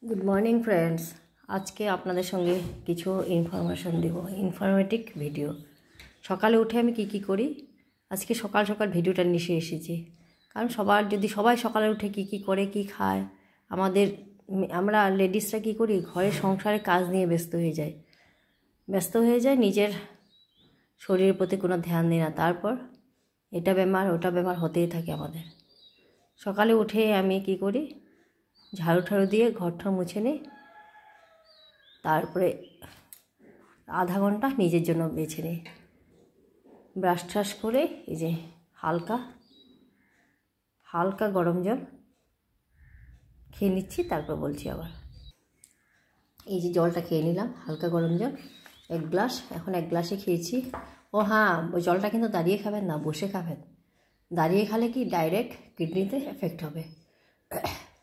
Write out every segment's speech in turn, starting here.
Good morning friends. আজকে আপনাদের সঙ্গে কিছু ইনফরমেশন দেব, ইনফরমেটিভ ভিডিও। সকালে উঠে আমি কি করি, আজকে সকাল সকাল ভিডিওটা নিয়ে এসেছি। কারণ সবাই সকালে উঠে কি করে, কি খায়, আমরা লেডিসরা কি করি, ঘরের সংসারে কাজ নিয়ে ব্যস্ত হয়ে যায়, নিজের শরীরের প্রতি কোনো ধ্যান দিই না। তারপর এটা বেমার ওটা বেমার হতেই থাকে আমাদের। সকালে উঠে আমি কি করি, ঝাড়ু ঠাড়ু দিয়ে ঘরটা মুছে নিই, তারপরে আধা ঘন্টা নিজের জন্য বেছে নিই। ব্রাশ ট্রাশ করে এই যে হালকা গরম জল খেয়ে নিচ্ছি। তারপর বলছি আবার, এই যে জলটা খেয়ে নিলাম, হালকা গরম জল 1 গ্লাস, এখন 1 গ্লাসে খেয়েছি। ও হ্যাঁ, ওই জলটা কিন্তু দাঁড়িয়ে খাবেন না, বসে খাবেন। দাঁড়িয়ে খেলে কি ডাইরেক্ট কিডনিতে এফেক্ট হবে।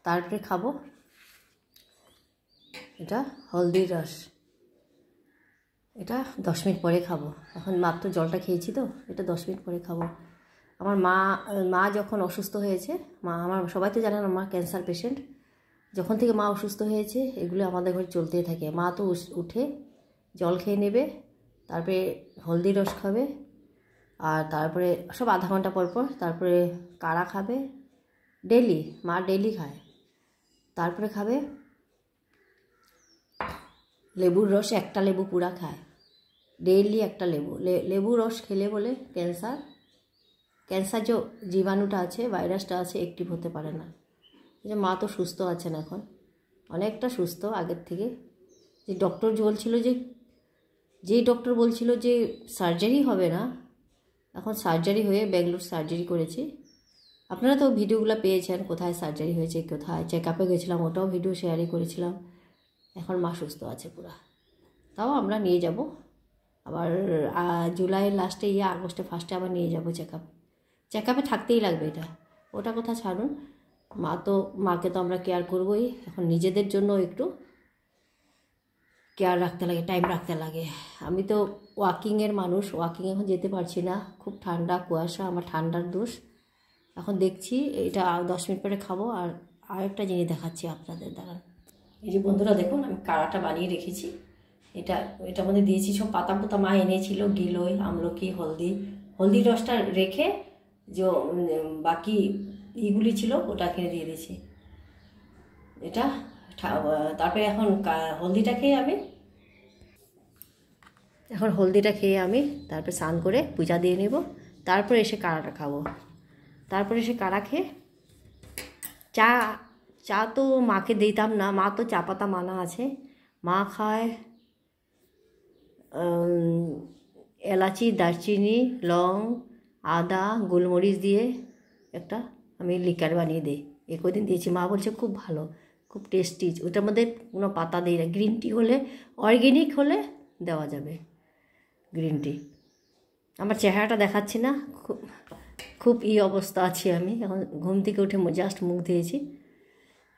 তারপরে খাবো এটা হলদির রস, এটা 10 মিনিট পরে খাবো। এখন মাত্র জলটা খেয়েছি তো, এটা 10 মিনিট পরে খাবো। আমার মা যখন অসুস্থ হয়েছে, আমার সবাই তো জানেন মা ক্যান্সার পেশেন্ট। যখন থেকে মা অসুস্থ হয়েছে এগুলো আমাদের ঘরে চলতেই থাকে। মা তো উঠে জল খেয়ে নেবে, তারপরে হলদি রস খাবে, আর তারপরে সব আধা ঘন্টা পর তারপরে কাড়া খাবে। মা ডেলি খায়। তারপরে খাবে লেবুর রস, একটা লেবু পুরা খায় ডেইলি, একটা লেবু রস খেলে বলে ক্যান্সার যে জীবাণুটা আছে, ভাইরাসটা আছে, অ্যাক্টিভ হতে পারে না। যে মা তো সুস্থ আছেন এখন, অনেকটা সুস্থ আগের থেকে। যে ডক্টর বলছিল যে সার্জারি হবে না, এখন সার্জারি হয়ে ব্যাঙ্গালোর সার্জারি করেছি। আপনারা তো ভিডিওগুলো পেয়েছেন, কোথায় সার্জারি হয়েছে, কোথায় চেক আপে গেছিলাম, ওটাও ভিডিও শেয়ারই করেছিলাম। এখন মা সুস্থ আছে পুরা। তাও আমরা নিয়ে যাব আবার জুলাইয়ের লাস্টে আগস্টে ফার্স্টে আবার নিয়ে যাব চেক আপে থাকতেই লাগবে। ওটা কথা ছাড়ুন, মাকে তো আমরা কেয়ার করবোই। এখন নিজেদের জন্য একটু কেয়ার রাখতে লাগে, টাইম রাখতে লাগে। আমি তো ওয়াকিংয়ের মানুষ, ওয়াকিং এখন যেতে পারছি না, খুব ঠান্ডা কুয়াশা, আমার ঠান্ডার দোষ। এখন দেখছি এটা 10 মিনিট পরে খাবো। আর আরেকটা জিনিস দেখাচ্ছি আপনাদের, দাঁড়ান। এই যে বন্ধুরা দেখুন, আমি কাড়াটা বানিয়ে রেখেছি। এটার মধ্যে দিয়েছি সব পাতা মা এনেছিল, গিলোয়, আমলকি, হলদি রসটা রেখে যে বাকি ইগুলি ছিল ওটা কিনে দিয়ে দিয়েছি। এটা তারপরে এখন হলদিটা খেয়ে আমি তারপরে স্নান করে পূজা দিয়ে নেব। তারপরে এসে কাড়াটা খাবো। তারপরে এসে কাড়া খেয়ে চা তো মাকে দিতাম না, মা তো চা পাতা মানা আছে। মা খায় এলাচি, দারচিনি, লং, আদা, গোলমরিচ দিয়ে একটা আমি লিকার বানিয়ে দিই। কদিন দিয়েছি, মা বলছে খুব ভালো, খুব টেস্টি। ওটার মধ্যে কোনো পাতা দিই না। গ্রিন টি হলে, অর্গ্যানিক হলে দেওয়া যাবে গ্রিন টি। আমার চেহারাটা দেখাচ্ছি না, খুব অবস্থা আছি আমি। এখন ঘুম থেকে উঠে জাস্ট মুখ ধুয়েছি,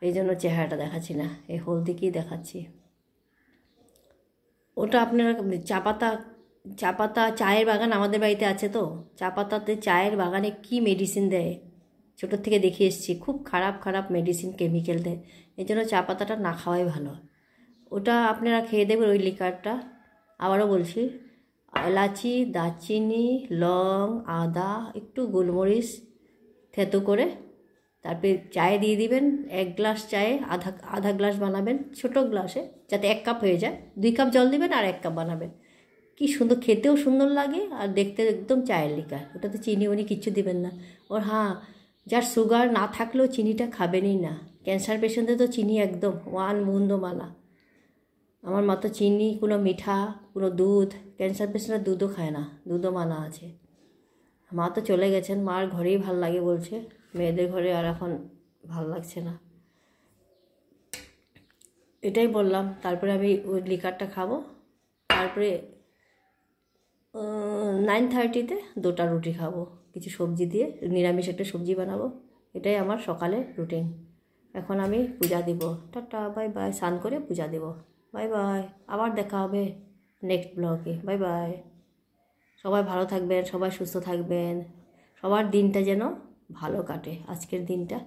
এই জন্য চেহারাটা দেখাচ্ছি না। এই হলদি কি দেখাচ্ছি। ওটা আপনারা চা পাতা চায়ের বাগান আমাদের বাড়িতে আছে তো, চা পাতাতে চায়ের বাগানে কি মেডিসিন দেয় ছোটোর থেকে দেখে এসেছি। খুব খারাপ মেডিসিন, কেমিক্যাল দেয়। এই জন্য চা পাতাটা না খাওয়াই ভালো। ওটা আপনারা খেয়ে দেবেন, ওই লিকারটা। আবারও বলছি, এলাচি, দারচিনি, লং, আদা, একটু গোলমরিচ থেতো করে তারপরে চায়ে দিয়ে দিবেন। 1 গ্লাস চায়ে আধা গ্লাস বানাবেন ছোটো গ্লাসে, যাতে 1 কাপ হয়ে যায়। 2 কাপ জল দিবেন আর 1 কাপ বানাবেন। কি সুন্দর, খেতেও সুন্দর লাগে আর দেখতে একদম চায়ের লিকার। ওটাতে চিনি কিচ্ছু দিবেন না। হ্যাঁ, যার সুগার না থাকলেও চিনিটা খাবেনই না। ক্যান্সার পেশেন্টদের তো চিনি একদম 1 মুন্দ মানা। আমার মা তো চিনি, কোনো মিঠা, কোনো দুধ, ক্যান্সার পেশেন্টরা দুধও খায় না, দুধও মানা আছে। মা তো চলে গেছেন, মার ঘরেই ভাল লাগে বলছে, মেয়েদের ঘরে আর এখন ভাল লাগছে না। এটাই বললাম। তারপরে আমি ওই লিকারটা খাবো। তারপরে 9:30-তে 2টা রুটি খাবো, কিছু সবজি দিয়ে, নিরামিষ একটা সবজি বানাবো। এটাই আমার সকালের রুটিন। এখন আমি পূজা দিব। Tata, bye bye. স্নান করে পূজা দেব। Bye bye. আবার দেখা হবে নেক্সট ব্লগে। Bye bye. সবাই ভালো থাকবেন, সবাই সুস্থ থাকবেন, সবার দিনটা যেন ভালো কাটে আজকের দিনটা।